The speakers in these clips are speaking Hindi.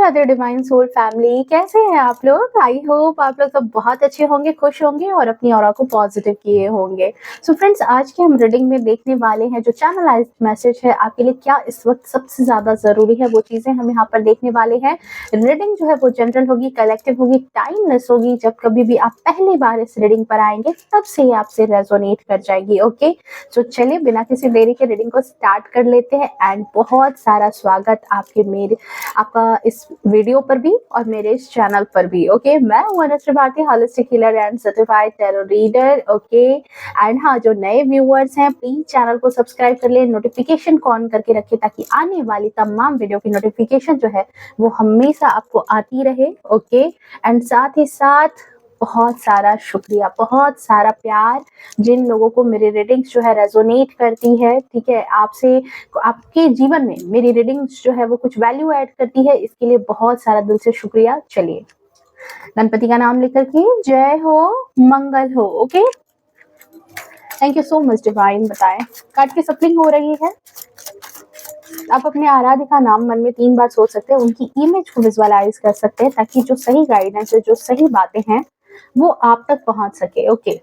राधे डिवाइन सोल फैमिली, कैसे हैं आप लोग? आई होप आप लोग सब बहुत अच्छे होंगे, खुश होंगे और अपनी ऑरा को पॉजिटिव किए होंगे। सो फ्रेंड्स, आज की हम रीडिंग में देखने वाले हैं जो चैनलाइज्ड मैसेज है आपके लिए क्या इस वक्त सबसे ज्यादा जरूरी है, वो चीजें हम यहाँ पर देखने वाले हैं। रीडिंग जो है वो जनरल होगी, कलेक्टिव होगी, टाइमलेस होगी। जब कभी भी आप पहली बार इस रीडिंग पर आएंगे तब से ही आपसे रेजोनेट कर जाएगी। ओके, सो चलिए बिना किसी देरी के रीडिंग को स्टार्ट कर लेते हैं। एंड बहुत सारा स्वागत आपका इस वीडियो पर भी और मेरे इस चैनल पर भी। ओके, मैं हूं Anushree Bharti, holistic healer and certified tarot reader. Okay, and हाँ, जो नए व्यूअर्स हैं प्लीज चैनल को सब्सक्राइब कर ले, नोटिफिकेशन को ऑन करके रखें ताकि आने वाली तमाम वीडियो की नोटिफिकेशन जो है वो हमेशा आपको आती रहे। ओके, एंड साथ ही साथ बहुत सारा शुक्रिया, बहुत सारा प्यार जिन लोगों को मेरी रीडिंग्स जो है रेजोनेट करती है। ठीक है, आपसे आपके जीवन में मेरी रीडिंग्स जो है वो कुछ वैल्यू ऐड करती है, इसके लिए बहुत सारा दिल से शुक्रिया। चलिए गणपति का नाम लेकर के जय हो, मंगल हो। Okay, thank you so much divine. बताएं, कार्ड की सप्लिंग हो रही है। आप अपने आराध्य का नाम मन में 3 बार सोच सकते हैं, उनकी इमेज को विजुअलाइज कर सकते हैं ताकि जो सही गाइडेंस है, जो सही बातें हैं वो आप तक पहुंच सके। Okay,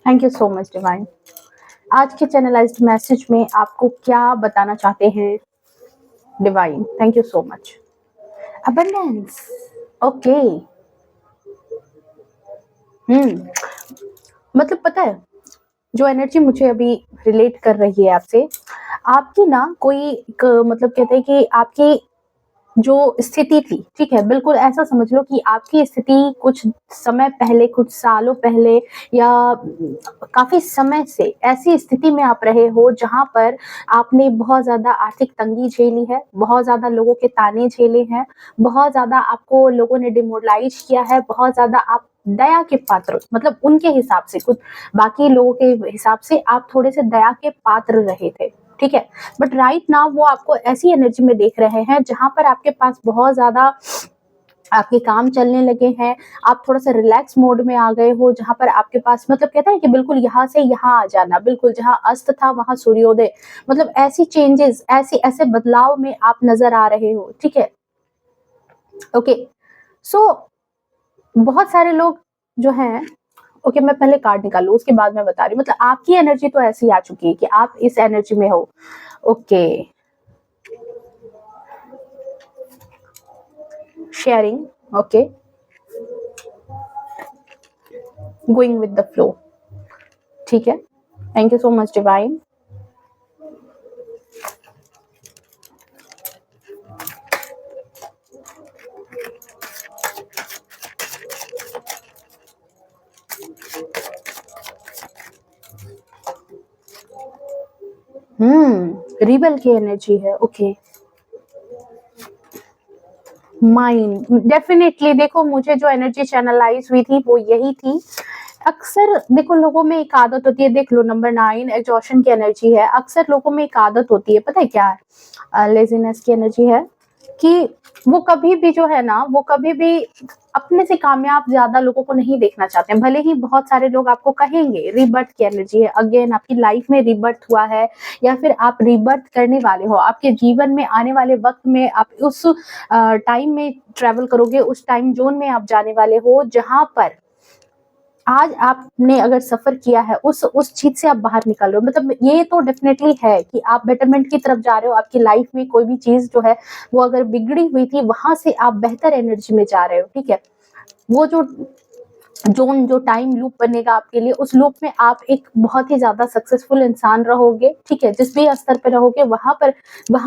thank you so much divine. आज के चैनलाइज्ड मैसेज में आपको क्या बताना चाहते हैं divine? Thank you so much. Abundance. Okay, मतलब पता है जो एनर्जी मुझे अभी रिलेट कर रही है आपसे, आपकी ना कोई मतलब कहते हैं कि आपकी जो स्थिति थी, ठीक है, बिल्कुल ऐसा समझ लो कि आपकी स्थिति कुछ समय पहले, कुछ सालों पहले या काफी समय से ऐसी स्थिति में आप रहे हो जहां पर आपने बहुत ज्यादा आर्थिक तंगी झेली है, बहुत ज्यादा लोगों के ताने झेले हैं, बहुत ज्यादा आपको लोगों ने डिमोरलाइज किया है, बहुत ज्यादा आप दया के पात्र, मतलब उनके हिसाब से, कुछ बाकी लोगों के हिसाब से आप थोड़े से दया के पात्र रहे थे। ठीक है, बट राइट नाउ वो आपको ऐसी एनर्जी में देख रहे हैं जहां पर आपके पास बहुत ज्यादा आपके काम चलने लगे हैं, आप थोड़ा सा रिलैक्स मोड में आ गए हो, जहां पर आपके पास मतलब कहता है कि बिल्कुल यहाँ से यहाँ आ जाना, बिल्कुल जहां अस्त था वहां सूर्योदय, मतलब ऐसी चेंजेस, ऐसे बदलाव में आप नजर आ रहे हो। ठीक है, ओके, सो बहुत सारे लोग जो हैं, ओके मैं पहले कार्ड निकालू उसके बाद मैं बता रही हूँ, मतलब आपकी एनर्जी तो ऐसी आ चुकी है कि आप इस एनर्जी में हो। Okay, sharing, okay, going with the flow. ठीक है, thank you so much divine. Rebel की एनर्जी है। ओके, माइंड, डेफिनेटली देखो मुझे जो एनर्जी चैनलाइज हुई थी वो यही थी। अक्सर देखो लोगों में एक आदत होती है, देख लो नंबर 9 एग्जॉशन की एनर्जी है। अक्सर लोगों में एक आदत होती है, पता है क्या है? लेजीनेस की एनर्जी है कि वो कभी भी जो है ना, वो कभी भी अपने से कामयाब ज्यादा लोगों को नहीं देखना चाहते हैं। भले ही बहुत सारे लोग आपको कहेंगे, रीबर्थ की एनर्जी है, अगेन आपकी लाइफ में रीबर्थ हुआ है या फिर आप रीबर्थ करने वाले हो, आपके जीवन में आने वाले वक्त में आप उस टाइम में ट्रेवल करोगे, उस टाइम जोन में आप जाने वाले हो जहां पर आज आपने अगर सफर किया है उस चीज से आप बाहर निकल रहे हो। मतलब ये तो डेफिनेटली है कि आप बेटरमेंट की तरफ जा रहे हो। आपकी लाइफ में कोई भी चीज जो है वो अगर बिगड़ी हुई थी, वहां से आप बेहतर एनर्जी में जा रहे हो। ठीक है, वो जो टाइम लूप बनेगा आपके लिए, उस लूप में आप एक बहुत ही ज्यादा सक्सेसफुल इंसान रहोगे। ठीक है, जिस भी स्तर पे रहोगे वहां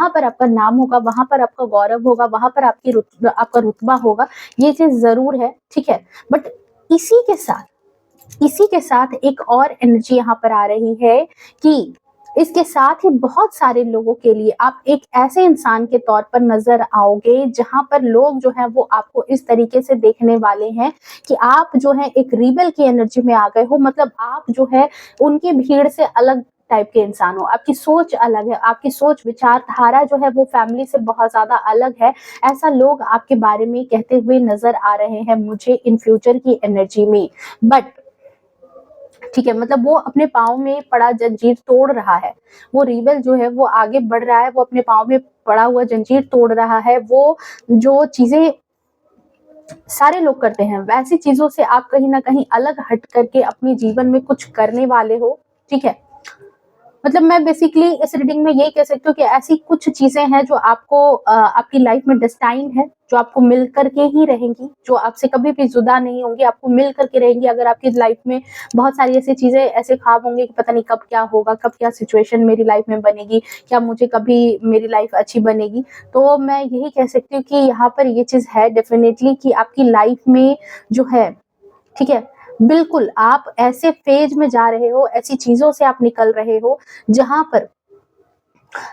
पर आपका नाम होगा, वहां पर आपका गौरव होगा, वहां पर आपका रुतबा होगा, ये चीज जरूर है। ठीक है, बट इसी के साथ एक और एनर्जी यहाँ पर आ रही है कि इसके साथ ही बहुत सारे लोगों के लिए आप एक ऐसे इंसान के तौर पर नजर आओगे जहां पर लोग जो है वो आपको इस तरीके से देखने वाले हैं कि आप जो है एक रिबल की एनर्जी में आ गए हो। मतलब आप जो है उनकी भीड़ से अलग टाइप के इंसान हो, आपकी सोच अलग है, आपकी सोच विचारधारा जो है वो फैमिली से बहुत ज्यादा अलग है। ऐसा लोग आपके बारे में कहते हुए नजर आ रहे हैं मुझे इन फ्यूचर की एनर्जी में। बट ठीक है, मतलब वो अपने पाँव में पड़ा जंजीर तोड़ रहा है। वो रिबेल जो है वो आगे बढ़ रहा है, वो अपने पाँव में पड़ा हुआ जंजीर तोड़ रहा है। वो जो चीज़ें सारे लोग करते हैं, वैसी चीज़ों से आप कहीं न कहीं अलग हट करके अपने जीवन में कुछ करने वाले हो, ठीक है? मतलब मैं बेसिकली इस रीडिंग में यही कह सकती हूँ कि ऐसी कुछ चीज़ें हैं जो आपको आपकी लाइफ में डेस्टाइन्ड है, जो आपको मिल कर के ही रहेंगी, जो आपसे कभी भी जुदा नहीं होंगी, आपको मिल कर के रहेंगी। अगर आपकी लाइफ में बहुत सारी ऐसी चीज़ें, ऐसे ख्वाब होंगे कि पता नहीं कब क्या होगा, कब क्या सिचुएशन मेरी लाइफ में बनेगी, क्या मुझे कभी मेरी लाइफ अच्छी बनेगी। तो मैं यही कह सकती हूँ कि यहाँ पर ये चीज़ है डेफ़िनेटली कि आपकी लाइफ में जो है, ठीक है? बिल्कुल, आप ऐसे फ़ेज़ में जा रहे हो, ऐसी चीज़ों से आप निकल रहे हो, जहाँ पर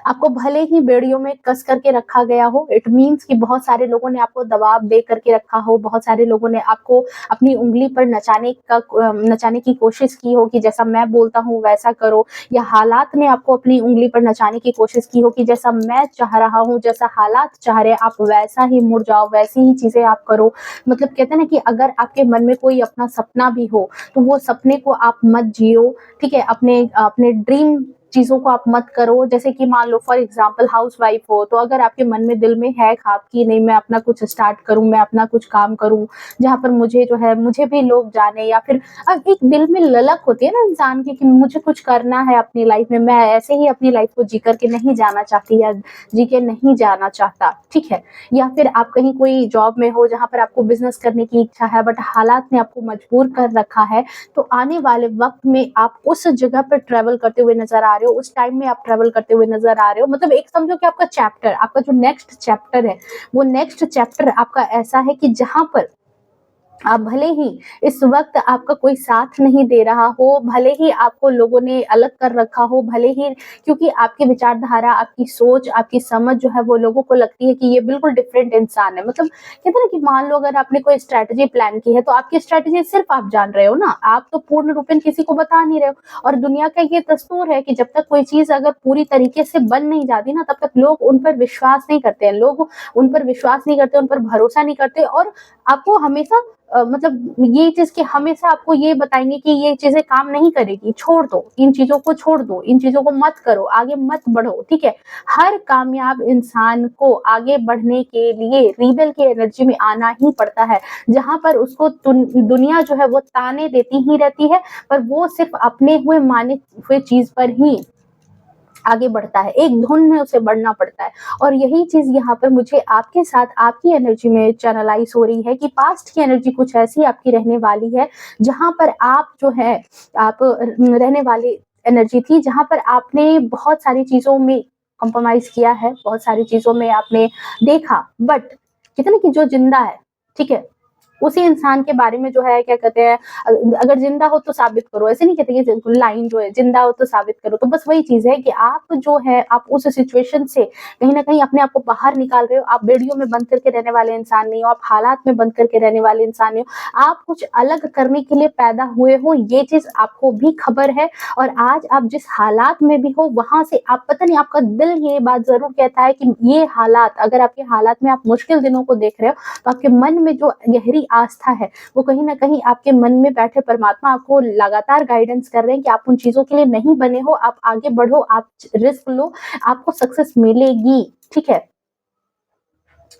आपको भले ही बेड़ियों में कस करके रखा गया हो, इट मीन्स कि बहुत सारे लोगों ने आपको दबाव दे करके रखा हो, बहुत सारे लोगों ने आपको अपनी उँगली पर नचाने की कोशिश की हो कि जैसा मैं बोलता हूँ वैसा करो, या हालात ने आपको अपनी उँगली पर नचाने की कोशिश की हो कि जैसा मैं चाह रहा हूँ, जैसा हालात चाह रहे हैं, आप वैसा ही मुड़ जाओ, वैसी ही चीज़ें आप करो। मतलब कहते हैं ना कि अगर आपके मन में कोई अपना सपना भी हो, तो वो सपने को आप मत जियो, ठीक है? अपने अपने ड्रीम चीज़ों को आप मत करो। जैसे कि मान लो फॉर एग्ज़ाम्पल हाउसवाइफ़ हो, तो अगर आपके मन में दिल में है ख़्वाब कि नहीं मैं अपना कुछ स्टार्ट करूँ, मैं अपना कुछ काम करूँ, जहाँ पर मुझे जो है मुझे भी लोग जाने, या फिर अब एक दिल में ललक होती है ना इंसान की कि मुझे कुछ करना है अपनी लाइफ़ में, मैं ऐसे ही अपनी लाइफ़ को जी कर के नहीं जाना चाहती या जी के नहीं जाना चाहता, ठीक है? या फिर आप कहीं कोई जॉब में हो जहाँ पर आपको बिज़नेस करने की इच्छा है बट हालात ने आपको मजबूर कर रखा है, तो आने वाले वक़्त में आप उस जगह पर ट्रैवल करते हुए नज़र आ रहे हो, उस टाइम में आप ट्रैवल करते हुए नज़र आ रहे हो। मतलब एक समझो कि आपका चैप्टर, आपका जो नेक्स्ट चैप्टर है, वो नेक्स्ट चैप्टर आपका ऐसा है कि जहाँ पर आप भले ही इस वक़्त आपका कोई साथ नहीं दे रहा हो, भले ही आपको लोगों ने अलग कर रखा हो, भले ही क्योंकि आपकी विचारधारा, आपकी सोच, आपकी समझ जो है वो लोगों को लगती है कि ये बिल्कुल डिफरेंट इंसान है। मतलब कहते हैं ना कि मान लो अगर आपने कोई स्ट्रैटेजी प्लान की है, तो आपकी स्ट्रैटेजी सिर्फ़ आप जान रहे हो ना, आप तो पूर्ण रूपेण किसी को बता नहीं रहे हो। और दुनिया का ये दस्तूर है कि जब तक कोई चीज़ अगर पूरी तरीके से बन नहीं जाती ना, तब तक लोग उन पर विश्वास नहीं करते हैं। लोग उन पर विश्वास नहीं करते, उन पर भरोसा नहीं करते, और आपको हमेशा मतलब ये चीज़ कि हमेशा आपको ये बताएँगे कि ये चीज़ें काम नहीं करेगी, छोड़ दो, इन चीज़ों को छोड़ दो, इन चीज़ों को मत करो, आगे मत बढ़ो, ठीक है? हर कामयाब इंसान को आगे बढ़ने के लिए रिबेल की एनर्जी में आना ही पड़ता है, जहाँ पर उसको दुनिया जो है वो ताने देती ही रहती है, पर वो सिर्फ़ अपने हुए माने हुए चीज़ पर ही आगे बढ़ता है, एक धुन में उसे बढ़ना पड़ता है। और यही चीज़ यहाँ पर मुझे आपके साथ आपकी एनर्जी में चैनलाइज़ हो रही है कि पास्ट की एनर्जी कुछ ऐसी आपकी रहने वाली है, जहाँ पर आप जो है आप रहने वाली एनर्जी थी, जहाँ पर आपने बहुत सारी चीज़ों में कॉम्प्रोमाइज़ किया है, बहुत सारी चीज़ों में आपने देखा, बट कहते हैं ना कि जो ज़िंदा है, ठीक है? उसी इंसान के बारे में जो है क्या कहते हैं, अगर जिंदा हो तो साबित करो, ऐसे नहीं कहते कि लाइन जो है जिंदा हो तो साबित करो। तो बस वही चीज़ है कि आप जो है आप उस सिचुएशन से कहीं न कहीं अपने आप को बाहर निकाल रहे हो। आप बेड़ियों में बंद करके रहने वाले इंसान नहीं हो, आप हालात में बंद करके रहने वाले इंसान नहीं हो। आप कुछ अलग करने के लिए पैदा हुए हो, ये चीज़ आपको भी खबर है। और आज आप जिस हालात में भी हो, वहाँ से आप पता नहीं आपका दिल ये बात ज़रूर कहता है कि ये हालात, अगर आपके हालात में आप मुश्किल दिनों को देख रहे हो, तो आपके मन में जो गहरी आस्था है, वो कहीं न कहीं आपके मन में बैठे परमात्मा आपको लगातार गाइडेंस कर रहे हैं कि आप उन चीज़ों के लिए नहीं बने हो, आप आगे बढ़ो, आप रिस्क लो, आपको सक्सेस मिलेगी, ठीक है?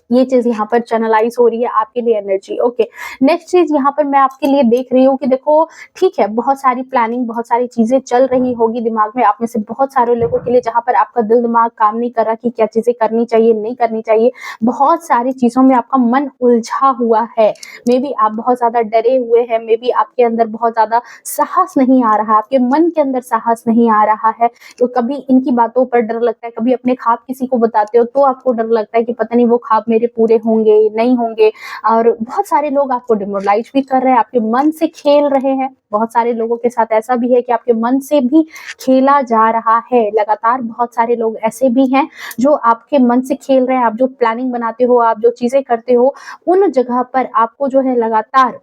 ये चीज़ यहाँ पर चैनलाइज़ हो रही है आपके लिए एनर्जी, ओके। नेक्स्ट चीज़ यहाँ पर मैं आपके लिए देख रही हूँ कि देखो ठीक है, बहुत सारी प्लानिंग, बहुत सारी चीज़ें चल रही होगी दिमाग में, आप में से बहुत सारे लोगों के लिए जहाँ पर आपका दिल-दिमाग काम नहीं कर रहा कि क्या चीज़ें करनी चाहिए, नहीं करनी चाहिए। बहुत सारी चीज़ों में आपका मन उलझा हुआ है। मेबी आप बहुत ज़्यादा डरे हुए हैं, मेबी आपके अंदर बहुत ज़्यादा साहस नहीं आ रहा है, आपके मन के अंदर साहस नहीं आ रहा है। तो कभी इनकी बातों पर डर लगता है, कभी अपने ख्वाब किसी को बताते हो तो आपको डर लगता है कि पता नहीं वो ख्वाब मेरे पूरे होंगे, नहीं होंगे। और बहुत सारे लोग आपको डिमोरलाइज़ भी कर रहे हैं, आपके मन से खेल रहे हैं। बहुत सारे लोगों के साथ ऐसा भी है कि आपके मन से भी खेला जा रहा है। लगातार बहुत सारे लोग ऐसे भी हैं जो आपके मन से खेल रहे हैं। आप जो प्लानिंग बनाते हो, आप जो चीज़ें करते हो, उन जगह पर आपको जो है लगातार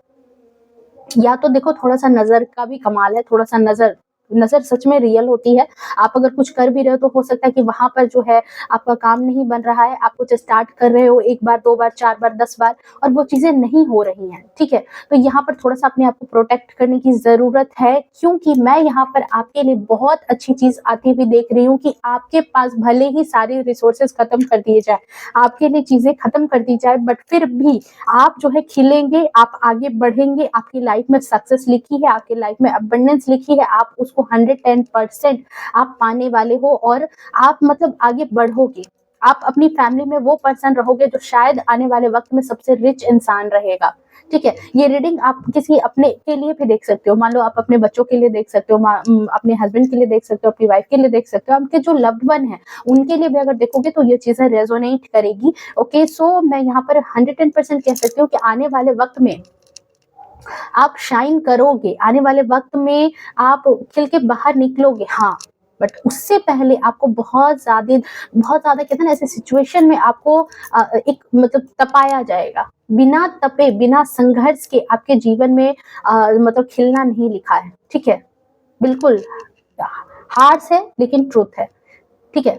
या तो देखो थोड़ा-सा नज़र का भी कमाल है, थोड़ा-सा नज़र नज़र सच में रियल होती है। आप अगर कुछ कर भी रहे हो तो हो सकता है कि वहाँ पर जो है आपका काम नहीं बन रहा है, आप कुछ स्टार्ट कर रहे हो 1 बार, 2 बार, 4 बार, 10 बार और वो चीज़ें नहीं हो रही हैं, ठीक है? तो यहाँ पर थोड़ा-सा अपने आप को प्रोटेक्ट करने की ज़रूरत है, क्योंकि मैं यहाँ पर आपके लिए बहुत अच्छी चीज़ आती हुई देख रही हूँ कि आपके पास भले ही सारे रिसोर्सेज़ खत्म कर दिए जाएँ, आपके लिए चीज़ें खत्म कर दी जाए, बट फिर भी आप जो है खिलेंगे, आप आगे बढ़ेंगे, आपकी लाइफ में सक्सेस लिखी है, आपकी लाइफ में अबंडेंस लिखी है, आप उसको 110% आप पाने वाले हो और आप मतलब आगे बढ़ोगे। आप अपनी फैमिली में वो पर्सन रहोगे जो शायद आने वाले वक़्त में सबसे रिच इंसान रहेगा, ठीक है? ये रीडिंग आप किसी अपने के लिए भी देख सकते हो, मान लो आप अपने बच्चों के लिए देख सकते हो, अपने हस्बैंड के लिए देख सकते हो, अपनी वाइफ के लिए देख सकते हो, आपके जो लव्ड वन है, उनके लिए भी अगर देखोगे तो ये चीज़ें रेज़ोनेट करेगी। ओके, सो मैं यहाँ पर 110% कह सकती हूँ कि आने वाले वक़्त में आप शाइन करोगे, आने वाले वक़्त में आप खिल के बाहर निकलोगे, हाँ, बट उससे पहले आपको बहुत ज़्यादा कहते हैं ना ऐसे सिचुएशन में आपको एक मतलब तपाया जाएगा। बिना तपे, बिना संघर्ष के आपके जीवन में मतलब खिलना नहीं लिखा है, ठीक है? बिल्कुल, हार्श है लेकिन ट्रुथ है, ठीक है?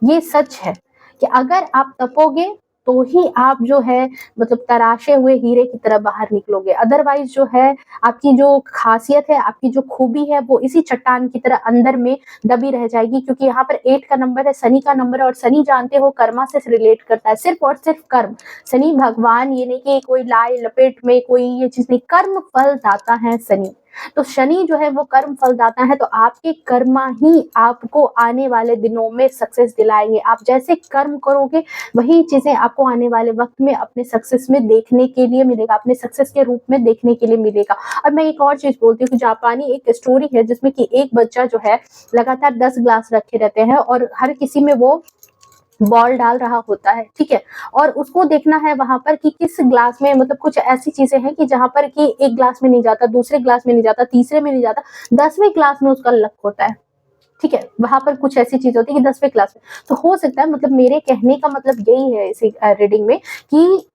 ये सच है कि अगर आप तपोगे तो ही आप जो है मतलब तराशे हुए हीरे की तरह बाहर निकलोगे। अदरवाइज़ जो है आपकी जो ख़ासियत है, आपकी जो खूबी है वो इसी चट्टान की तरह अंदर में दबी रह जाएगी, क्योंकि यहाँ पर 8 का नंबर है, शनि का नंबर है और शनि जानते हो कर्मा से रिलेट करता है, सिर्फ़ और सिर्फ़ कर्म। शनि भगवान ये नहीं कि कोई लाए लपेट में कोई ये चीज़ नहीं, कर्म फल दाता है शनि। तो शनि जो है वो कर्म फलदाता है, तो आपके कर्मा ही आपको आने वाले दिनों में सक्सेस दिलाएंगे। आप जैसे कर्म करोगे वही चीजें आपको आने वाले वक्त में अपने सक्सेस में देखने के लिए मिलेगा, अपने सक्सेस के रूप में देखने के लिए मिलेगा। और मैं एक और चीज बोलती हूँ कि जापानी एक स्टोरी है जिसमें कि एक बच्चा जो है लगातार 10 ग्लास रखे रहते हैं और हर किसी में वो बॉल डाल रहा होता है, ठीक है? और उसको देखना है वहां पर कि किस ग्लास में मतलब कुछ ऐसी चीजें हैं कि जहां पर कि एक ग्लास में नहीं जाता, दूसरे ग्लास में नहीं जाता, तीसरे में नहीं जाता, 10वें ग्लास में उसका लक होता है, ठीक है? वहां पर कुछ ऐसी चीज होती है कि 10वें क्लास में। तो हो सकता है मतलब मेरे कहने का मतलब यही है इस रीडिंग में कि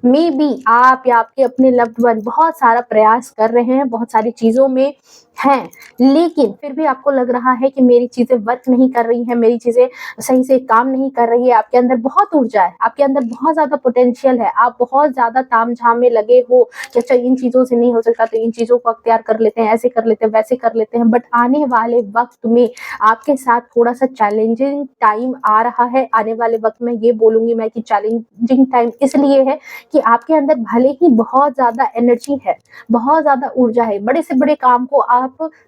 मे बी आप या आपके अपने लव्ड वन बहुत सारा प्रयास कर रहे हैं, बहुत सारी चीज़ों में हैं, लेकिन फिर भी आपको लग रहा है कि मेरी चीज़ें वर्क नहीं कर रही हैं, मेरी चीज़ें सही से काम नहीं कर रही है। आपके अंदर बहुत ऊर्जा है, आपके अंदर बहुत ज़्यादा पोटेंशियल है, आप बहुत ज़्यादा ताम-झाम में लगे हो कि अच्छा इन चीज़ों से नहीं हो सकता तो इन चीज़ों को अख्तियार कर लेते हैं, ऐसे कर लेते हैं, वैसे कर लेते हैं। बट आने वाले वक़्त में आपके साथ थोड़ा-सा चैलेंजिंग टाइम आ रहा है। आने वाले वक़्त में ये बोलूँगी मैं कि चैलेंजिंग टाइम इसलिए है कि आपके अंदर भले ही बहुत ज़्यादा एनर्जी है, बहुत ज़्यादा ऊर्जा है, बड़े से बड़े काम को आप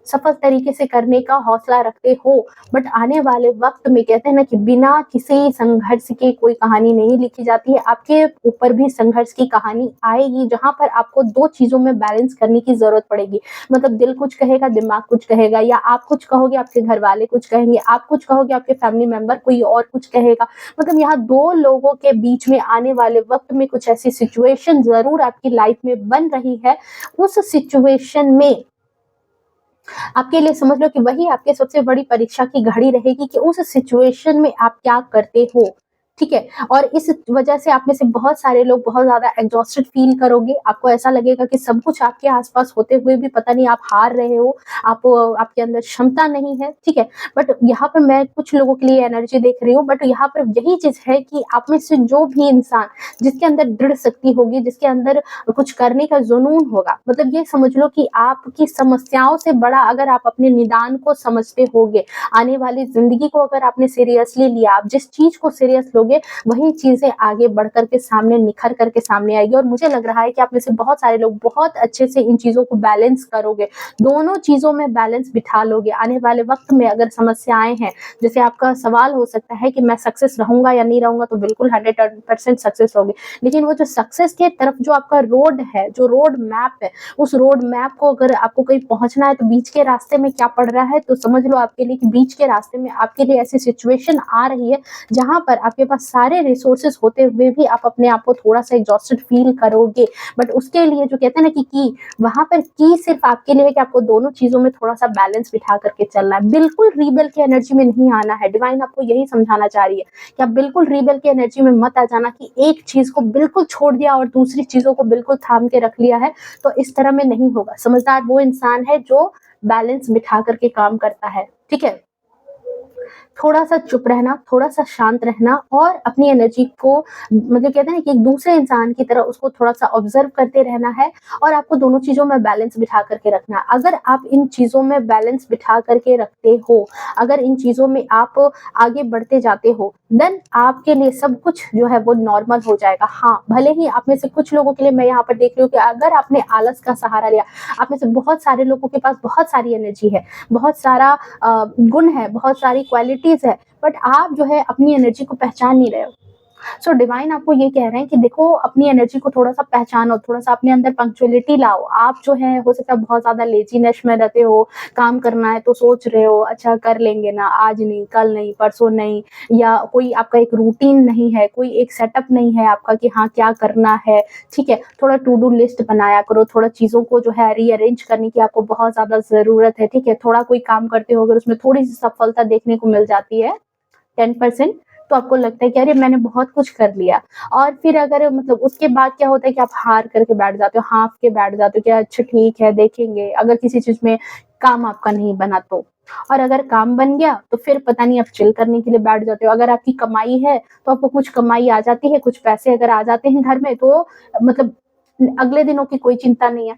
सफल तरीके से करने का हौसला रखते हो, बट आने वाले वक़्त में कहते हैं ना कि बिना किसी संघर्ष के कोई कहानी नहीं लिखी जाती है। आपके ऊपर भी संघर्ष की कहानी आएगी, जहाँ पर आपको 2 चीज़ों में बैलेंस करने की ज़रूरत पड़ेगी। मतलब दिल कुछ कहेगा, दिमाग कुछ कहेगा, या आप कुछ कहोगे, आपके घरवाले कुछ कहेंगे, आप कुछ कहोगे, आपके फैमिली मेंबर कोई और कुछ कहेगा। मतलब यहाँ 2 लोगों के बीच में आने वाले वक़्त में कुछ ऐसी सिचुएशन ज़रूर आपकी लाइफ में बन रही है। उस सिचुएशन में आपके लिए समझ लो कि वही आपके सबसे बड़ी परीक्षा की घड़ी रहेगी कि उस सिचुएशन में आप क्या करते हो, ठीक है? और इस वजह से आप में से बहुत सारे लोग बहुत ज़्यादा एग्ज़ॉस्टेड फ़ील करोगे। आपको ऐसा लगेगा कि सब कुछ आपके आस-पास होते हुए भी पता नहीं आप हार रहे हो, आपके अंदर क्षमता नहीं है, ठीक है? बट यहाँ पर मैं कुछ लोगों के लिए एनर्जी देख रही हूँ, बट यहाँ पर यही चीज़ है कि आप में से जो भी इंसान जिसके अंदर दृढ़ शक्ति होगी, जिसके अंदर कुछ करने का जुनून होगा, मतलब ये समझ लो कि आपकी समस्याओं से बड़ा अगर आप अपने निदान को समझते होगे, आने वाली ज़िंदगी को अगर आपने सीरियसली लिया, आप जिस चीज़ को सीरियस लोगे वही चीज़ें आगे बढ़ कर के सामने निखर कर के सामने आएगी। और मुझे लग रहा है कि आप में से बहुत सारे लोग बहुत अच्छे से इन चीज़ों को बैलेंस करोगे, दोनों चीज़ों में बैलेंस बिठा लोगे। आने वाले वक़्त में अगर समस्याएँ हैं, जैसे आपका सवाल हो सकता है कि मैं सक्सेस रहूँगा या नहीं रहूँगा, तो बिल्कुल 100% सक्सेस रहोगे। लेकिन वो जो सक्सेस के तरफ जो आपका रोड है, जो रोड मैप है, उस रोड मैप को अगर आपको कहीं पहुँचना है तो बीच के रास्ते में क्या पड़ रहा है, तो समझ लो आपके लिए कि बीच के रास्ते में आपके लिए ऐसी सिचुएशन आ रही है जहाँ पर आपके पास पास सारे रिसोर्सेज होते हुए भी आप अपने आप को थोड़ा-सा एग्जॉस्टेड फील करोगे। बट उसके लिए जो कहते हैं ना कि वहाँ पर की सिर्फ़ आपके लिए है कि आपको दोनों चीज़ों में थोड़ा-सा बैलेंस बिठा करके चलना है। बिल्कुल रीबेल की एनर्जी में नहीं आना है। डिवाइन आपको यही समझाना चाह रही है कि आप बिल्कुल रीबेल की एनर्जी में मत आ जाना कि एक चीज़ को बिल्कुल छोड़ दिया और दूसरी चीज़ों को बिल्कुल थाम के रख लिया है, तो इस तरह में नहीं होगा। समझदार वो इंसान है जो बैलेंस बिठा करके काम करता है, ठीक है? थोड़ा-सा चुप रहना, थोड़ा-सा शांत रहना और अपनी एनर्जी को मतलब कहते हैं ना कि एक दूसरे इंसान की तरह उसको थोड़ा-सा ऑब्ज़र्व करते रहना है और आपको दोनों चीज़ों में बैलेंस बिठा करके रखना है। अगर आप इन चीज़ों में बैलेंस बिठा करके रखते हो, अगर इन चीज़ों में आप आगे बढ़ते जाते हो, देन आपके लिए सब कुछ जो है वो नॉर्मल हो जाएगा। हाँ, भले ही आप में से कुछ लोगों के लिए मैं यहाँ पर देख रही हूँ कि अगर आपने आलस का सहारा लिया, आप में से बहुत सारे लोगों के पास बहुत सारी एनर्जी है, बहुत सारा गुण है, बहुत सारी क्वालिटीज़ है, बट आप जो है अपनी एनर्जी को पहचान नहीं रहे हो। सो डिवाइन आपको ये कह रहे हैं कि देखो अपनी एनर्जी को थोड़ा-सा पहचानो, थोड़ा-सा अपने अंदर पंक्चुअलिटी लाओ। आप जो है हो सकता है बहुत ज़्यादा लेज़ीनेस में रहते हो, काम करना है तो सोच रहे हो अच्छा कर लेंगे ना, आज नहीं, कल नहीं, परसों नहीं या कोई आपका एक रूटीन नहीं है, कोई एक सेटअप नहीं है आपका कि हाँ, क्या करना है, ठीक है? थोड़ा टू डू लिस्ट बनाया करो, थोड़ा चीज़ों को जो है रीअरेंज करने की आपको बहुत ज़्यादा ज़रूरत है, ठीक है? थोड़ा कोई काम करते हो अगर उसमें थोड़ी-सी सफलता देखने को मिल जाती है 10% तो आपको लगता है कि अरे मैंने बहुत कुछ कर लिया और फिर अगर मतलब उसके बाद क्या होता है कि आप हार करके बैठ जाते हो, हाँफ के बैठ जाते हो कि अच्छा ठीक है देखेंगे, अगर किसी चीज़ में काम आपका नहीं बना तो। और अगर काम बन गया तो फिर पता नहीं आप चिल करने के लिए बैठ जाते हो। अगर आपकी कमाई है तो आपको कुछ कमाई आ जाती है, कुछ पैसे अगर आ जाते हैं घर में तो मतलब अगले दिनों की कोई चिंता नहीं है।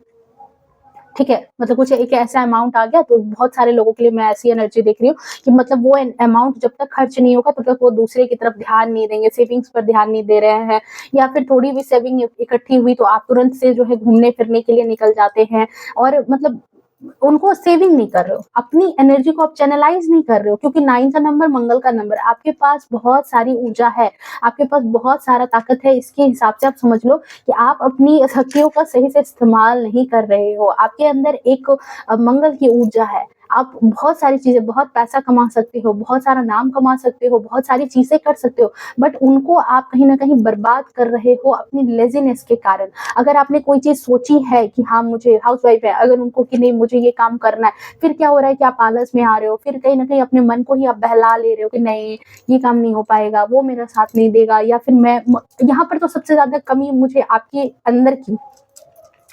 ठीक है? मतलब कुछ एक ऐसा अमाउंट आ गया तो बहुत सारे लोगों के लिए मैं ऐसी एनर्जी देख रही हूँ कि मतलब वो अमाउंट जब तक खर्च नहीं होगा तब तक वो दूसरे की तरफ ध्यान नहीं देंगे, सेविंग्स पर ध्यान नहीं दे रहे हैं या फिर थोड़ी भी सेविंग इकट्ठी हुई तो आप तुरंत से जो है घूमने-फिरने के लिए निकल जाते हैं और मतलब उनको सेविंग नहीं कर रहे हो, अपनी एनर्जी को आप चैनलाइज़ नहीं कर रहे हो क्योंकि 9 का नंबर मंगल का नंबर, आपके पास बहुत सारी ऊर्जा है, आपके पास बहुत सारा ताकत है, इसके हिसाब से आप समझ लो कि आप अपनी शक्तियों का सही से इस्तेमाल नहीं कर रहे हो। आपके अंदर एक मंगल की ऊर्जा है। आप बहुत सारी चीज़ें बहुत पैसा कमा सकते हो, बहुत सारा नाम कमा सकते हो, बहुत सारी चीज़ें कर सकते हो, बट उनको आप कहीं न कहीं बर्बाद कर रहे हो अपनी लेज़ीनेस के कारण। अगर आपने कोई चीज़ सोची है कि हाँ, मुझे हाउसवाइफ़ है, अगर उनको कि नहीं मुझे ये काम करना है, फिर क्या हो रहा है कि आप आलस में आ रहे हो, फिर कहीं न कहीं अपने मन को ही आप बहला ले रहे हो कि नहीं, ये काम नहीं हो पाएगा, वो मेरा साथ नहीं देगा या फिर मैं म यहाँ पर तो सबसे ज़्यादा कमी मुझे आपके अंदर की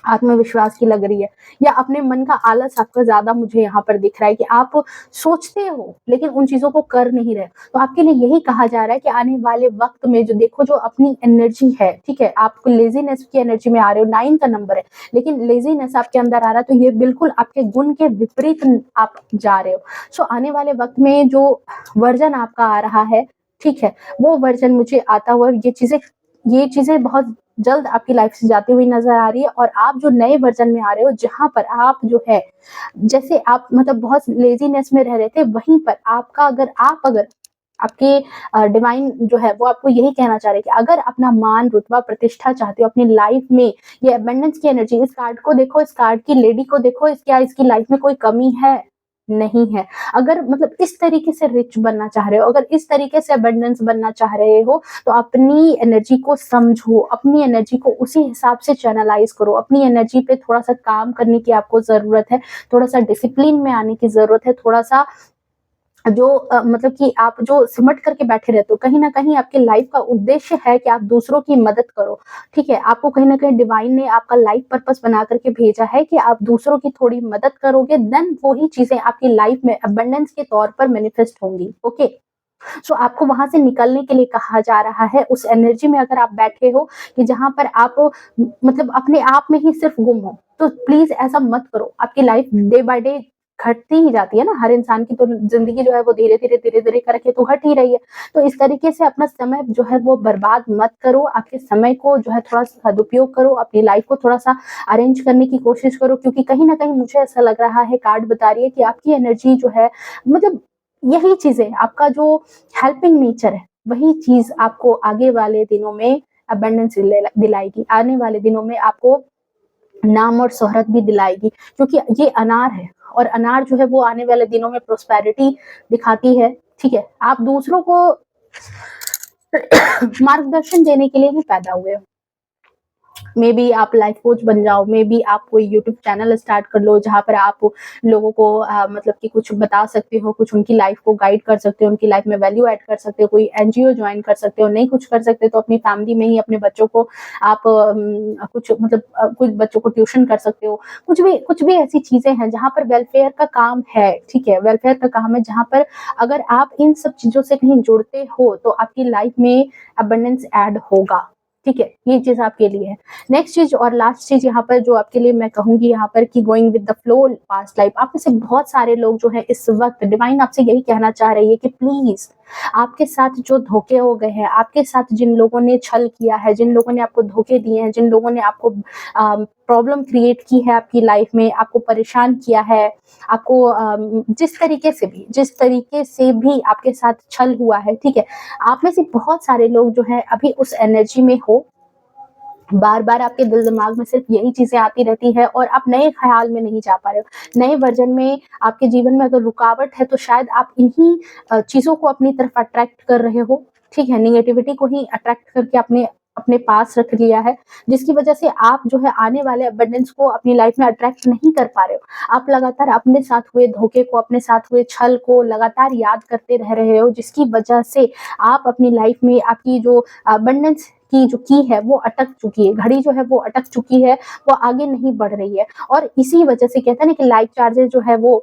आत्मविश्वास की लग रही है या अपने मन का आलस आपका ज़्यादा मुझे यहाँ पर दिख रहा है कि आप सोचते हो, लेकिन उन चीज़ों को कर नहीं रहे। तो आपके लिए यही कहा जा रहा है कि आने वाले वक़्त में जो देखो जो अपनी एनर्जी है, ठीक है? आप लेज़ीनेस की एनर्जी में आ रहे हो, 9 का नंबर है, लेकिन लेज़ीनेस आपके अंदर आ रहा है तो ये बिल्कुल आपके गुण के विपरीत आप जा रहे हो। सो आने वाले वक़्त में जो वर्ज़न आपका आ रहा है, ठीक है? वो वर्ज़न मुझे आता हुआ ये चीज़ें बहुत जल्द आपकी लाइफ से जाती हुई नज़र आ रही है और आप जो नए वर्ज़न में आ रहे हो जहाँ पर आप जो है जैसे आप मतलब बहुत लेज़ीनेस में रह रहे थे वहीं पर अगर आपके डिवाइन जो है वो आपको यही कहना चाह रहे हैं कि अगर अपना मान, रुतबा, प्रतिष्ठा चाहते हो अपनी लाइफ में ये अबंडेंस की एनर्जी इस कार्ड को देखो, इस कार्ड की लेडी को देखो, क्या इसकी लाइफ में कोई कमी है? नहीं है। अगर मतलब इस तरीके से रिच बनना चाह रहे हो, अगर इस तरीके से अबंडेंस बनना चाह रहे हो तो अपनी एनर्जी को समझो, अपनी एनर्जी को उसी हिसाब से चैनलाइज़ करो, अपनी एनर्जी पे थोड़ा-सा काम करने की आपको ज़रूरत है, थोड़ा-सा डिसिप्लिन में आने की ज़रूरत है, थोड़ा-सा जो मतलब कि आप जो सिमट करके बैठे रहते हो, कहीं न कहीं आपकी लाइफ़ का उद्देश्य है कि आप दूसरों की मदद करो, ठीक है? आपको कहीं न कहीं डिवाइन ने आपका लाइफ़ पर्पस बना करके भेजा है कि आप दूसरों की थोड़ी मदद करोगे, देन वो ही चीज़ें आपकी लाइफ़ में अबंडेंस के तौर पर मैनिफेस्ट होंगी, ओके? सो आपको वहाँ से निकलने के लिए कहा जा रहा है, उस एनर्जी में अगर आप बैठे हो कि जहाँ पर आप मतलब अपने आप में ही सिर्फ़ गुम हो, तो प्लीज़ ऐसा मत करो। आपकी लाइफ़ डे बाय डे घटती ही जाती है ना, हर इंसान की तो ज़िंदगी जो है वो धीरे-धीरे, धीरे-धीरे करके तो घट ही रही है। तो इस तरीके से अपना समय जो है वो बर्बाद मत करो, आपके समय को जो है थोड़ा सदुपयोग करो, अपनी लाइफ़ को थोड़ा-सा अरेंज करने की कोशिश करो क्योंकि कहीं न कहीं मुझे ऐसा लग रहा है कार्ड बता रही है कि आपकी एनर्जी जो है मतलब यही चीज़ें आपका जो हेल्पिंग नेचर है, वही चीज़ आपको आगे वाले दिनों में अबंडेंस दिलाएगी। आने वाले दिनों में आपको नाम और शोहरत भी दिलाएगी क्योंकि ये अनार है और अनार जो है वो आने वाले दिनों में प्रॉस्पेरिटी दिखाती है, ठीक है? आप दूसरों को मार्गदर्शन देने के लिए ही पैदा हुए हो। मे बी आप लाइफ कोच बन जाओ, मे बी आप कोई यूट्यूब चैनल स्टार्ट कर लो जहाँ पर आप लोगों को मतलब कि कुछ बता सकते हो, कुछ उनकी लाइफ को गाइड कर सकते हो, उनकी लाइफ में वैल्यू ऐड कर सकते हो, कोई एनजीओ ज्वाइन कर सकते हो। नहीं कुछ कर सकते तो अपनी फैमिली में ही अपने बच्चों को आप कुछ मतलब कुछ बच्चों को ट्यूशन कर सकते हो। कुछ भी ऐसी चीजें हैं जहाँ पर वेलफेयर का काम है, ठीक है, वेलफेयर का काम है जहाँ पर अगर आप इन सब चीजों से कहीं जुड़ते हो तो आपकी लाइफ में अबंडेंस ऐड होगा, ठीक है, ये चीज आपके लिए है। नेक्स्ट चीज और लास्ट चीज यहाँ पर जो आपके लिए मैं कहूंगी यहाँ पर कि going with the flow past life. आप में से बहुत सारे लोग जो है इस वक्त डिवाइन आपसे यही कहना चाह रही है कि प्लीज आपके साथ जो धोखे हो गए हैं, आपके साथ जिन लोगों ने छल किया है, जिन लोगों ने आपको धोखे दिए हैं, जिन लोगों ने आपको प्रॉब्लम क्रिएट की है आपकी लाइफ में, आपको परेशान किया है, आपको जिस तरीके से भी आपके साथ छल हुआ है, ठीक है, आप में से बहुत सारे लोग जो है अभी उस एनर्जी में हो। बार बार आपके दिल दिमाग में सिर्फ यही चीजें आती रहती है और आप नए ख्याल में नहीं जा पा रहे हो। नए वर्जन में आपके जीवन में अगर रुकावट है तो शायद आप इन्हीं चीजों को अपनी तरफ अट्रैक्ट कर रहे हो, ठीक है, निगेटिविटी को ही अट्रैक्ट करके अपने अपने पास रख लिया है, जिसकी वजह से आप जो है आने वाले अबंडेंस को अपनी लाइफ में अट्रैक्ट नहीं कर पा रहे हो। आप लगातार अपने साथ हुए धोखे को, अपने साथ हुए छल को लगातार याद करते रह रहे हो, जिसकी वजह से आप अपनी लाइफ में आपकी जो अबंडेंस की जो की है वो अटक चुकी है, घड़ी जो है वो अटक चुकी है, वो आगे नहीं बढ़ रही है। और इसी वजह से कहते हैं ना कि लाइफ चार्जेस जो है वो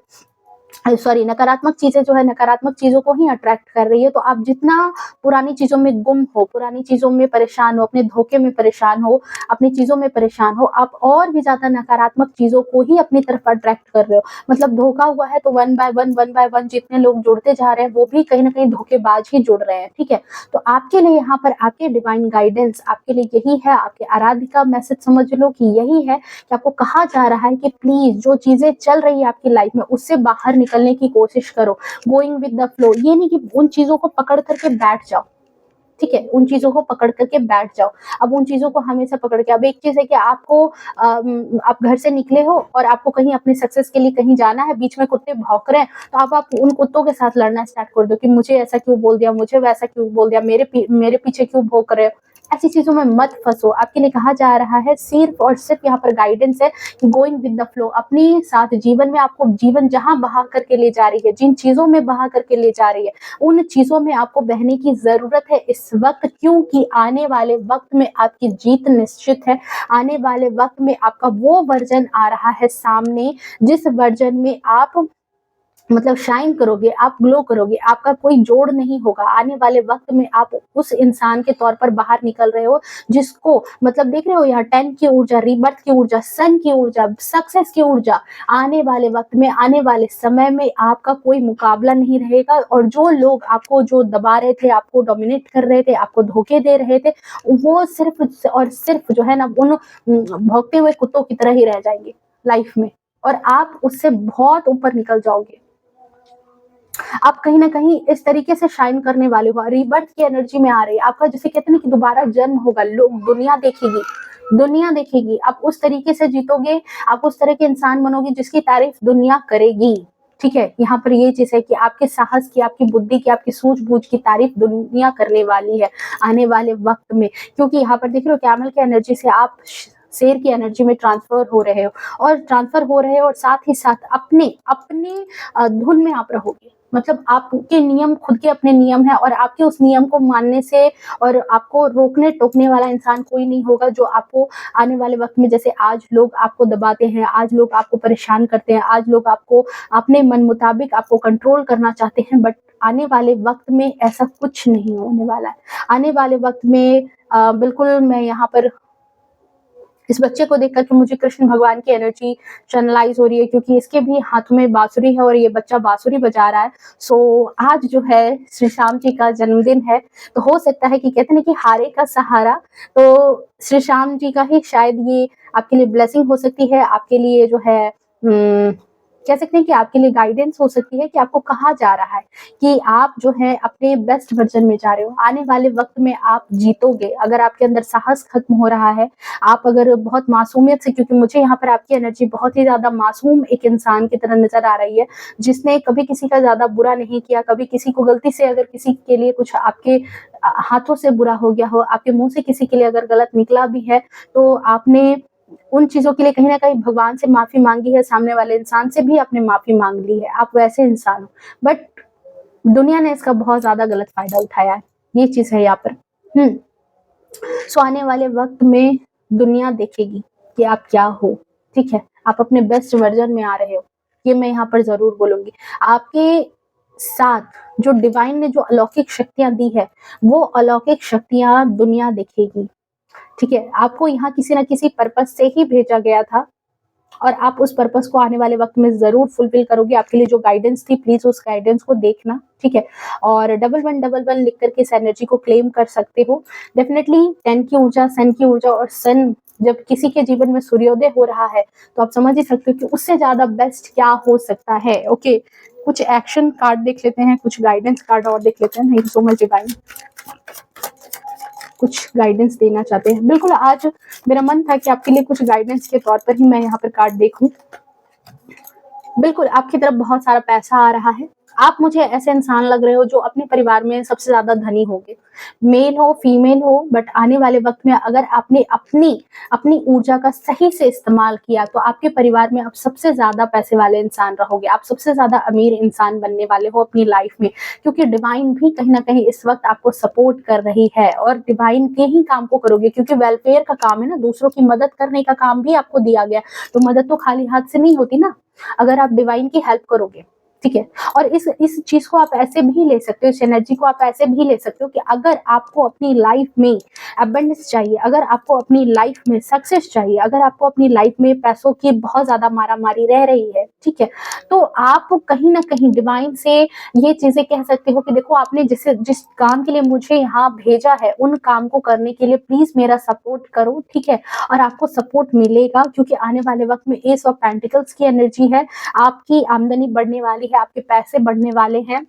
सॉरी नकारात्मक चीजें जो है नकारात्मक चीजों को ही अट्रैक्ट कर रही है। तो आप जितना पुरानी चीजों में गुम हो, पुरानी चीजों में परेशान हो, अपने धोखे में परेशान हो, अपनी चीजों में परेशान हो, आप और भी ज्यादा नकारात्मक चीजों को ही अपनी तरफ अट्रैक्ट कर रहे हो। मतलब धोखा हुआ है तो वन बाय वन जितने लोग जुड़ते जा रहे हैं वो भी कहीं ना कहीं धोखेबाज ही जुड़ रहे हैं, ठीक है। तो आपके लिए यहाँ पर आपके डिवाइन गाइडेंस आपके लिए यही है, आपके आराध्य का मैसेज समझ लो कि यही है कि आपको कहा जा रहा है कि प्लीज जो चीजें चल रही है आपकी लाइफ में उससे बाहर निकलने की कोशिश करो, गोइंग विद द फ्लो। ये नहीं कि उन चीजों को पकड़ करके बैठ जाओ, ठीक है, उन चीजों को पकड़ करके बैठ जाओ। अब उन चीजों को हमेशा पकड़ के, अब एक चीज है कि आपको आप घर से निकले हो और आपको कहीं अपने सक्सेस के लिए कहीं जाना है, बीच में कुत्ते भौंक रहे हैं तो आप उन कुत्तों के साथ लड़ना स्टार्ट कर दो कि मुझे ऐसा क्यों बोल दिया, मुझे वैसा क्यों बोल दिया, मेरे पीछे क्यों भौंक रहे हो। ऐसी चीजों में मत फंसो। आपके लिए कहा जा रहा है सिर्फ और सिर्फ यहाँ पर गाइडेंस है कि गोइंग विद द फ्लो। अपने साथ जीवन में आपको जीवन जहां बहा करके ले जा रही है, जिन चीजों में बहा करके ले जा रही है उन चीजों में आपको बहने की जरूरत है इस वक्त, क्योंकि आने वाले वक्त में आपकी जीत निश्चित है। आने वाले वक्त में आपका वो वर्जन आ रहा है सामने जिस वर्जन में आप मतलब शाइन करोगे, आप ग्लो करोगे, आपका कोई जोड़ नहीं होगा। आने वाले वक्त में आप उस इंसान के तौर पर बाहर निकल रहे हो जिसको मतलब देख रहे हो यहाँ 10 की ऊर्जा, रीबर्थ की ऊर्जा, सन की ऊर्जा, सक्सेस की ऊर्जा। आने वाले वक्त में, आने वाले समय में आपका कोई मुकाबला नहीं रहेगा और जो लोग आपको जो दबा रहे थे, आपको डोमिनेट कर रहे थे, आपको धोखे दे रहे थे, वो सिर्फ और सिर्फ जो है ना उन भौंकते हुए कुत्तों की तरह ही रह जाएंगे लाइफ में और आप उससे बहुत ऊपर निकल जाओगे। आप कहीं ना कहीं इस तरीके से शाइन करने वाले हो, रीबर्थ की एनर्जी में आ रही है आपका, जैसे कहते हैं कि दोबारा जन्म होगा, लोग दुनिया देखेगी, दुनिया देखेगी, आप उस तरीके से जीतोगे, आप उस तरह के इंसान बनोगे जिसकी तारीफ दुनिया करेगी, ठीक है। यहाँ पर ये चीज है कि आपके साहस की, आपकी बुद्धि की, आपकी सूझबूझ की तारीफ दुनिया करने वाली है आने वाले वक्त में, क्योंकि यहाँ पर देख रहे हो कैमल की एनर्जी से आप शेर की एनर्जी में ट्रांसफर हो रहे हो और साथ ही साथ अपने अपने धुन में आप रहोगे। मतलब आपके नियम खुद के अपने नियम है और आपके उस नियम को मानने से और आपको रोकने टोकने वाला इंसान कोई नहीं होगा जो आपको आने वाले वक्त में, जैसे आज लोग आपको दबाते हैं, आज लोग आपको परेशान करते हैं, आज लोग आपको अपने मन मुताबिक आपको कंट्रोल करना चाहते हैं, बट आने वाले वक्त में ऐसा कुछ नहीं होने वाला है। आने वाले वक्त में बिल्कुल मैं यहाँ पर इस बच्चे को देख करके मुझे कृष्ण भगवान की एनर्जी चैनलाइज हो रही है, क्योंकि इसके भी हाथों में बांसुरी है और ये बच्चा बांसुरी बजा रहा है। सो आज जो है श्री श्याम जी का जन्मदिन है, तो हो सकता है कि कहते हैं कि हारे का सहारा, तो श्री श्याम जी का ही शायद ये आपके लिए ब्लेसिंग हो सकती है, आपके लिए जो है कह सकते हैं कि आपके लिए गाइडेंस हो सकती है कि आपको कहाँ जा रहा है, कि आप जो है अपने बेस्ट वर्जन में जा रहे हो। आने वाले वक़्त में आप जीतोगे, अगर आपके अंदर साहस खत्म हो रहा है, आप अगर बहुत मासूमियत से, क्योंकि मुझे यहाँ पर आपकी एनर्जी बहुत ही ज़्यादा मासूम एक इंसान की तरह नज़र आ रही है, जिसने कभी किसी का ज़्यादा बुरा नहीं किया, कभी किसी को गलती से अगर किसी के लिए कुछ आपके हाथों से बुरा हो गया हो, आपके मुँह से किसी के लिए अगर गलत निकला भी है, तो आपने उन चीज़ों के लिए कहीं न कहीं भगवान से माफ़ी माँगी है, सामने वाले इंसान से भी आपने माफ़ी माँग ली है, आप वैसे इंसान हो। बट दुनिया ने इसका बहुत ज़्यादा गलत फ़ायदा उठाया है, ये चीज़ है यहाँ पर। हुँ। सो आने वाले वक़्त में दुनिया देखेगी कि आप क्या हो, ठीक है? आप अपने बेस्ट वर्ज़न में आ रहे हो, ये मैं यहाँ पर ज़रूर बोलूँगी। आपके साथ जो डिवाइन ने जो अलौकिक शक्तियाँ दी है, वो अलौकिक शक्तियाँ दुनिया देखेगी, ठीक है? आपको यहाँ किसी न किसी पर्पज़ से ही भेजा गया था और आप उस पर्पज़ को आने वाले वक़्त में ज़रूर फुलफ़िल करोगे। आपके लिए जो गाइडेंस थी, प्लीज़ उस गाइडेंस को देखना, ठीक है? और डबल 1 डबल 1 लिख कर के इस एनर्जी को क्लेम कर सकते हो। डेफ़िनेटली 10 की ऊर्जा, सन की ऊर्जा, और सन जब किसी के जीवन में सूर्योदय हो रहा है, तो आप समझ ही सकते हो कि उससे ज़्यादा बेस्ट क्या हो सकता है, ओके? कुछ एक्शन कार्ड देख लेते हैं, कुछ गाइडेंस कार्ड और देख लेते हैं। Thank you so much divine. कुछ गाइडेंस देना चाहते हैं। बिल्कुल, आज मेरा मन था कि आपके लिए कुछ गाइडेंस के तौर पर ही मैं यहाँ पर कार्ड देखूँ। बिल्कुल, आपकी तरफ बहुत सारा पैसा आ रहा है। आप मुझे ऐसे इंसान लग रहे हो जो अपने परिवार में सबसे ज़्यादा धनी होंगे। मेल हो, फीमेल हो, बट आने वाले वक़्त में अगर आपने अपनी ऊर्जा का सही से इस्तेमाल किया, तो आपके परिवार में आप सबसे ज़्यादा पैसे वाले इंसान रहोगे। आप सबसे ज़्यादा अमीर इंसान बनने वाले हो अपनी लाइफ़ में, क्योंकि डिवाइन भी कहीं न कहीं इस वक़्त आपको सपोर्ट कर रही है और डिवाइन के ही काम को करोगे, क्योंकि वेलफेयर का काम है ना, दूसरों की मदद करने का काम भी आपको दिया गया। तो मदद तो खाली हाथ से नहीं होती ना, अगर आप डिवाइन की हेल्प करोगे, ठीक है? और इस चीज़ को आप ऐसे भी ले सकते हो, इस एनर्जी को आप ऐसे भी ले सकते हो कि अगर आपको अपनी लाइफ में अबंडेंस चाहिए, अगर आपको अपनी लाइफ में सक्सेस चाहिए, अगर आपको अपनी लाइफ में पैसों की बहुत ज़्यादा मारामारी रह रही है, ठीक है? तो आप कहीं न कहीं डिवाइन से ये चीज़ें कह सकते हो कि देखो, आपने जिस काम के लिए मुझे यहाँ भेजा है, उन काम को करने के लिए प्लीज़ मेरा सपोर्ट करो, ठीक है? और आपको सपोर्ट मिलेगा, क्योंकि आने वाले वक़्त में एस ऑफ पेंटिकल्स की एनर्जी है। आपकी आमदनी बढ़ने वाली है, आपके पैसे बढ़ने वाले हैं।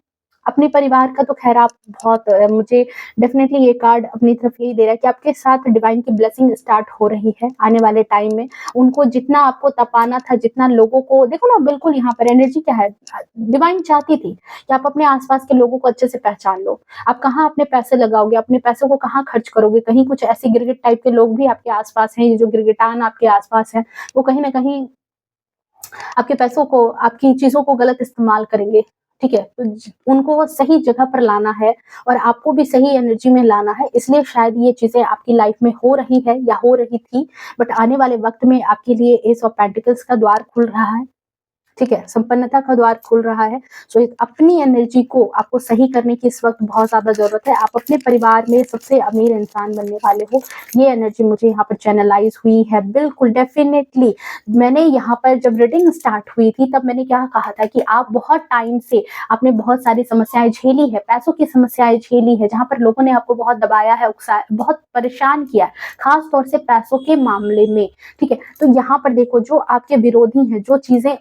अपने परिवार का तो ख़ैर आप बहुत मुझे डेफ़िनेटली ये कार्ड अपनी तरफ यही दे रहा है कि आपके साथ डिवाइन की ब्लेसिंग स्टार्ट हो रही है आने वाले टाइम में। उनको जितना आपको तपाना था, जितना लोगों को देखो ना, बिल्कुल यहाँ पर एनर्जी क्या है, डिवाइन चाहती थी कि आप अपने आस-पास के लोगों को अच्छे से पहचान लो। आप कहाँ अपने पैसे लगाओगे, अपने पैसों को कहाँ खर्च करोगे, कहीं कुछ ऐसे गिरगिट टाइप के लोग भी आपके आस-पास हैं, ये जो गिरगिटान आपके आस-पास हैं, वो कहीं न कहीं आपके पैसों को, आपकी चीज़ों को गलत इस्तेमाल करेंगे, ठीक है? तो उनको सही जगह पर लाना है और आपको भी सही एनर्जी में लाना है, इसलिए शायद ये चीज़ें आपकी लाइफ में हो रही है या हो रही थी, बट आने वाले वक़्त में आपके लिए एस ऑफ पेंटिकल्स का द्वार खुल रहा है। ठीक है, संपन्नता का द्वार खुल रहा है। सो एक अपनी एनर्जी को आपको सही करने की इस वक़्त बहुत ज़्यादा ज़रूरत है। आप अपने परिवार में सबसे अमीर इंसान बनने वाले हो। ये एनर्जी मुझे यहाँ पर चैनलाइज़ हुई है। बिल्कुल, डेफ़िनेटली मैंने यहाँ पर जब रीडिंग स्टार्ट हुई थी, तब मैंने क्या कहा था कि आप बहुत टाइम से आपने बहुत सारी समस्याएँ झेली है, पैसों की समस्याएँ झेली है, जहाँ पर लोगों ने आपको बहुत दबाया है, उकसाया, बहुत परेशान किया है, ख़ास तौर से पैसों के मामले में, ठीक है? तो यहाँ पर देखो, जो आपके विरोधी हैं, जो चीज़ें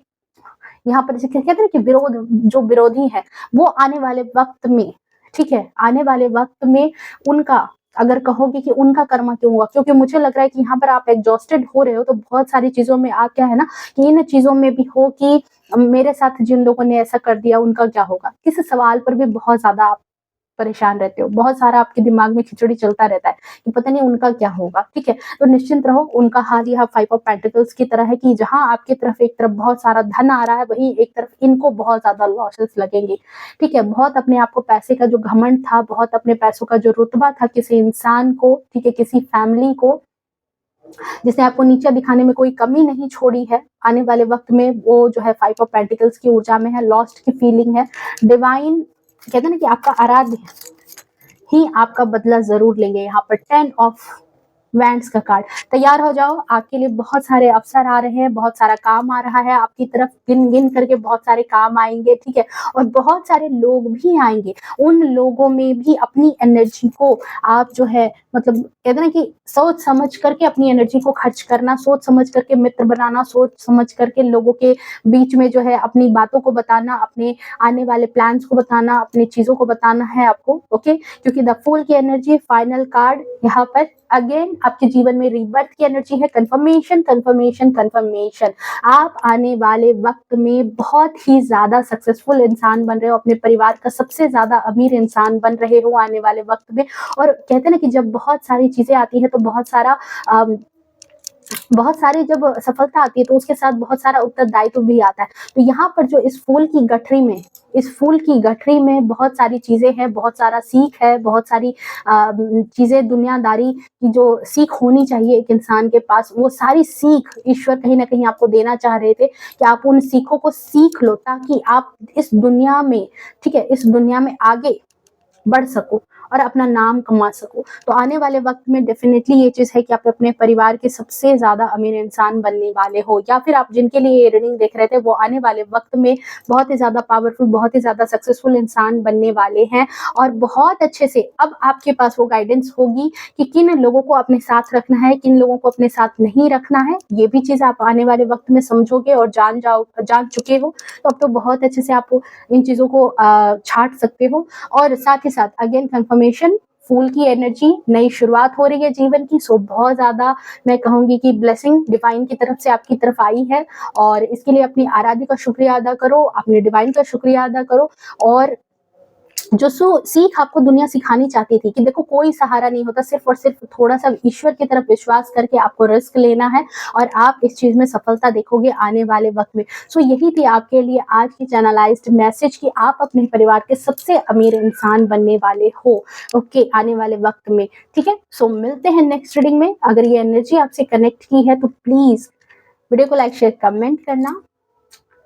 यहाँ पर जैसे कहते हैं कि जो विरोधी है, वो आने वाले वक़्त में, ठीक है? आने वाले वक़्त में उनका, अगर कहोगे कि उनका कर्मा क्यों हुआ? क्योंकि मुझे लग रहा है कि यहाँ पर आप एग्ज़ॉस्टेड हो रहे हो, तो बहुत सारी चीज़ों में आप क्या है ना, कि इन चीज़ों में भी हो कि मेरे साथ जिन लोगों ने ऐसा कर दिया, उनका क्या होगा? इस सवाल पर भी बहुत ज़्यादा आप परेशान रहते हो। बहुत सारा आपके दिमाग में खिचड़ी चलता रहता है कि पता नहीं उनका क्या होगा, ठीक है? तो निश्चिंत रहो, उनका हाल यहाँ 5 ऑफ पेंटिकल्स की तरह है कि जहाँ आपकी तरफ एक तरफ बहुत सारा धन आ रहा है, वहीं एक तरफ इनको बहुत ज़्यादा लॉसेस लगेंगे, ठीक है? बहुत अपने आप को पैसे का जो घमंड था, बहुत अपने पैसों का जो रुतबा था किसी इंसान को, ठीक है? किसी फैमिली को, जिसने आपको नीचा दिखाने में कोई कमी नहीं छोड़ी है, आने वाले वक़्त में वो जो है 5 ऑफ पेंटिकल्स की ऊर्जा में है, लॉस्ट की फीलिंग है। डिवाइन कहते हैं ना कि आपका आराध्य ही आपका बदला ज़रूर लेंगे। यहाँ पर 10 ऑफ वैंड्स का कार्ड, तैयार हो जाओ, आपके लिए बहुत सारे अवसर आ रहे हैं, बहुत सारा काम आ रहा है आपकी तरफ, गिन-गिन करके बहुत सारे काम आएँगे, ठीक है? और बहुत सारे लोग भी आएँगे, उन लोगों में भी अपनी एनर्जी को आप जो है मतलब कहते हैं ना कि सोच समझ करके अपनी एनर्जी को खर्च करना, सोच समझ करके मित्र बनाना, सोच समझ करके लोगों के बीच में जो है अपनी बातों को बताना, अपने आने वाले प्लान्स को बताना, अपनी चीज़ों को बताना है आपको, ओके? क्योंकि द फूल की एनर्जी फाइनल कार्ड यहाँ पर अगेन आपके जीवन में रीबर्थ की एनर्जी है, कन्फर्मेशन, कन्फर्मेशन, कन्फर्मेशन। आप आने वाले वक़्त में बहुत ही ज़्यादा सक्सेसफुल इंसान बन रहे हो, अपने परिवार का सबसे ज़्यादा अमीर इंसान बन रहे हो आने वाले वक़्त में। और कहते हैं ना कि जब बहुत सारी चीज़ें आती हैं तो बहुत सारी जब सफलता आती है तो उसके साथ बहुत सारा उत्तरदायित्व भी आता है। तो यहाँ पर जो इस फूल की गठरी में बहुत सारी चीज़ें हैं, बहुत सारा सीख है, बहुत सारी चीज़ें दुनियादारी की जो सीख होनी चाहिए एक इंसान के पास, वो सारी सीख ईश्वर कहीं न कहीं आपको देना चाह रहे थे कि आप उन सीखों को सीख लो ताकि आप इस दुनिया में, ठीक है, इस दुनिया में आगे बढ़ सको और अपना नाम कमा सको। तो आने वाले वक़्त में डेफ़िनेटली ये चीज़ है कि आप अपने परिवार के सबसे ज़्यादा अमीर इंसान बनने वाले हो, या फिर आप जिनके लिए ये रीडिंग देख रहे थे वो आने वाले वक़्त में बहुत ही ज़्यादा पावरफुल, बहुत ही ज़्यादा सक्सेसफुल इंसान बनने वाले हैं। और बहुत अच्छे से अब आपके पास वो गाइडेंस होगी कि किन लोगों को अपने साथ रखना है, किन लोगों को अपने साथ नहीं रखना है। ये भी चीज़ आप आने वाले वक़्त में समझोगे और जान चुके हो, तो अब तो बहुत अच्छे से आप इन चीज़ों को छाँट सकते हो। और साथ ही साथ अगेन कन्फर्मेशन, फूल की एनर्जी, नई शुरुआत हो रही है जीवन की, सो बहुत ज़्यादा मैं कहूँगी कि ब्लेसिंग डिवाइन की तरफ से आपकी तरफ आई है। और इसके लिए अपनी आराध्य का शुक्रिया अदा करो, अपने डिवाइन का शुक्रिया अदा करो। और जो सीख आपको दुनिया सिखानी चाहती थी कि देखो कोई सहारा नहीं होता, सिर्फ और सिर्फ थोड़ा-सा ईश्वर की तरफ विश्वास करके आपको रिस्क लेना है और आप इस चीज़ में सफलता देखोगे आने वाले वक़्त में। सो यही थी आपके लिए आज की चैनलाइज़्ड मैसेज कि आप अपने परिवार के सबसे अमीर इंसान बनने वाले हो, ओके, आने वाले वक़्त में, ठीक है? सो मिलते हैं नेक्स्ट रीडिंग में। अगर ये एनर्जी आपसे कनेक्ट की है तो प्लीज़ वीडियो को लाइक, शेयर, कमेंट करना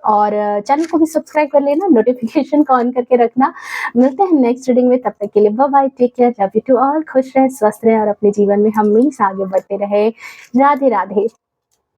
और चैनल को भी सब्सक्राइब कर लेना, नोटिफिकेशन को ऑन करके रखना। मिलते हैं नेक्स्ट रीडिंग में, तब तक के लिए bye bye, take care, love you to all, खुश रहें, स्वस्थ रहें और अपने जीवन में हमेशा आगे बढ़ते रहें। राधे राधे।